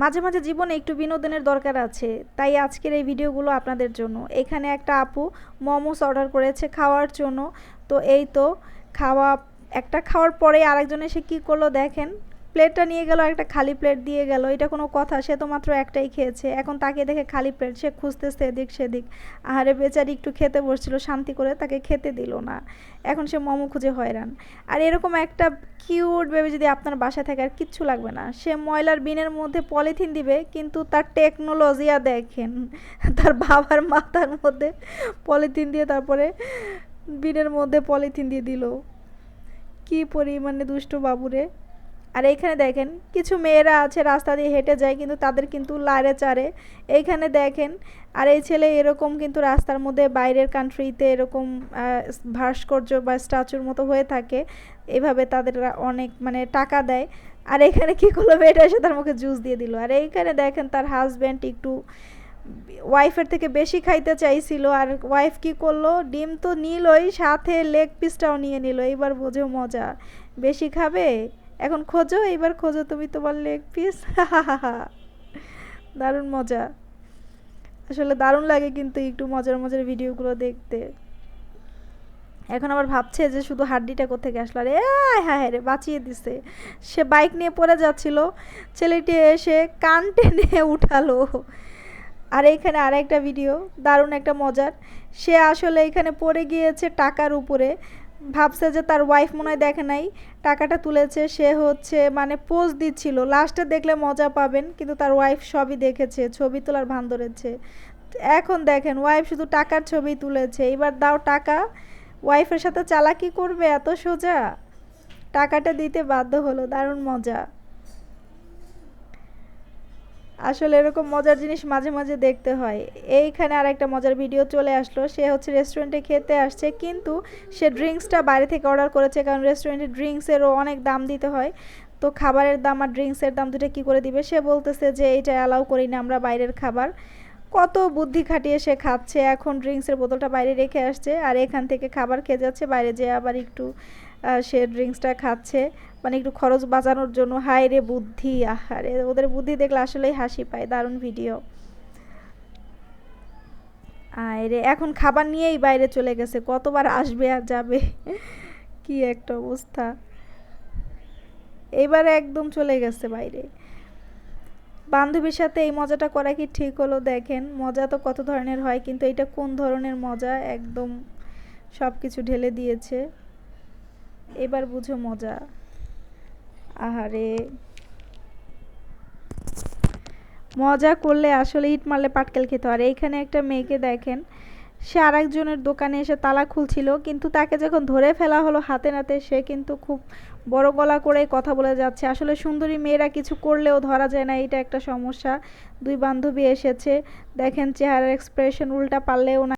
মাঝে মাঝে জীবনে একটু বিনোদনের দরকার আছে, তাই আজকের এই ভিডিওগুলো আপনাদের জন্য। এখানে একটা আপু মোমোস অর্ডার করেছে খাওয়ার জন্য। তো এই তো খাওয়া, একটা খাওয়ার পরে আরেকজন এসে কী করলো দেখেন, প্লেটটা নিয়ে গেল, একটা খালি প্লেট দিয়ে গেল। এটা কোনো কথা? সে তো মাত্র একটাই খেয়েছে, এখন তাকে দেখে খালি প্লেট, সে খুঁজতেছে এদিক সেদিক। আহারে বেচারি একটু খেতে বসছিল শান্তি করে, তাকে খেতে দিল না, এখন সে মোমো খুঁজে হয়রান। আর এরকম একটা কিউট বেবি যদি আপনার বাসায় থাকে আর কিচ্ছু লাগবে না। সে ময়লার বিনের মধ্যে পলিথিন দিবে, কিন্তু তার টেকনোলজিয়া দেখেন, তার বাবার মাথার মধ্যে পলিথিন দিয়ে তারপরে বিনের মধ্যে পলিথিন দিয়ে দিল। কি পরিমাণে দুষ্ট বাবুরে। আর এইখানে দেখেন কিছু মেয়েরা আছে রাস্তা দিয়ে হেঁটে যায়, কিন্তু তাদের কিন্তু লারে চারে। এইখানে দেখেন, আর এই ছেলে এরকম কিন্তু রাস্তার মধ্যে বাইরের কান্ট্রিতে এরকম ভাস্কর্য বা স্ট্যাচুর মতো হয়ে থাকে, এভাবে তাদের অনেক মানে টাকা দেয়। আর এখানে কী করলো, মেয়েটা এসে তার মুখে জুস দিয়ে দিল। আর এইখানে দেখেন তার হাজব্যান্ড একটু ওয়াইফের থেকে বেশি খাইতে চাইছিল, আর ওয়াইফ কি করলো, ডিম তো নিলই, সাথে লেগ পিসটাও নিয়ে নিল। এইবার বোঝো মজা, বেশি খাবে, এখন খোঁজো, এইবার খোঁজো তুমি তোমার লেগ পিস। দারুণ মজা, আসলে দারুণ লাগে কিন্তু একটু মজার মজার ভিডিওগুলো দেখতে। এখন আবার ভাবছে যে শুধু হাড্ডিটা কোত্থেকে আসলো, আরে হ্যাঁ রে বাঁচিয়ে দিছে। সে বাইক নিয়ে পড়ে যাচ্ছিল, ছেলেটি এসে কান টেনে উঠালো। আর এইখানে আরেকটা ভিডিও দারুণ একটা মজার, সে আসলে এখানে পড়ে গিয়েছে টাকার উপরে, ভাবছে যে তার ওয়াইফ মনে হয় দেখে নাই, টাকাটা তুলেছে, সে হচ্ছে মানে পোজ দিচ্ছিল, লাস্টে দেখলে মজা পাবেন, কিন্তু তার ওয়াইফ সবই দেখেছে, ছবি তোলার ভান ধরেছে। এখন দেখেন ওয়াইফ শুধু টাকার ছবি তুলেছে, এবার দাও টাকা, ওয়াইফের সাথে চালাকি করবে এত সোজা, টাকাটা দিতে বাধ্য হলো। দারুণ মজা, আসলে এরকম মজার জিনিস মাঝে মাঝে দেখতে হয়। এইখানে আরেকটা মজার ভিডিও চলে আসলো, সে হচ্ছে রেস্টুরেন্টে খেতে আসছে, কিন্তু সে ড্রিঙ্কসটা বাইরে থেকে অর্ডার করেছে, কারণ রেস্টুরেন্টে ড্রিঙ্কসেরও অনেক দাম দিতে হয়। তো খাবারের দাম আর ড্রিঙ্কসের দাম দুটো কী করে দিবে, সে বলতেছে যে এইটা অ্যালাউ করি না আমরা বাইরের খাবার। কত বুদ্ধি খাটিয়ে সে খাচ্ছে, এখন ড্রিঙ্কসের বোতলটা বাইরে রেখে আসছে, আর এখান থেকে খাবার খেয়ে যাচ্ছে, বাইরে যেয়ে আবার একটু সে ড্রিঙ্কসটা খাচ্ছে, মানে একটু খরচ বাঁচানোর জন্য। হায় রে বুদ্ধি, আহারে ওদের বুদ্ধি দেখলে আসলেই হাসি পায়। দারুণ ভিডিও। আয় রে, এখন খাবার নিয়েই বাইরে চলে গেছে, কতবার আসবে আর যাবে। কি একটা অবস্থা, এইবারে একদম চলে গেছে বাইরে। বান্ধবীর সাথে এই মজাটা করা কি ঠিক হলো? দেখেন মজা তো কত ধরনের হয়, কিন্তু এটা কোন ধরনের মজা, একদম সব কিছু ঢেলে দিয়েছে। এবার বুঝো মজা। আহারে, মজা করলে আসলে ইট মারলে পাটকেল খেতে হয়। আর এইখানে একটা মেয়েকে দেখেন, সে আরেকজনের দোকানে এসে তালা খুলছিল, কিন্তু তাকে যখন ধরে ফেলা হলো হাতে নাতে, সে কিন্তু খুব বড় গলা করে কথা বলে যাচ্ছে। আসলে সুন্দরী মেয়েরা কিছু করলেও ধরা যায় না, এটা একটা সমস্যা। দুই বান্ধবী এসেছে, দেখেন চেহারার এক্সপ্রেশন উল্টা পারলেও না।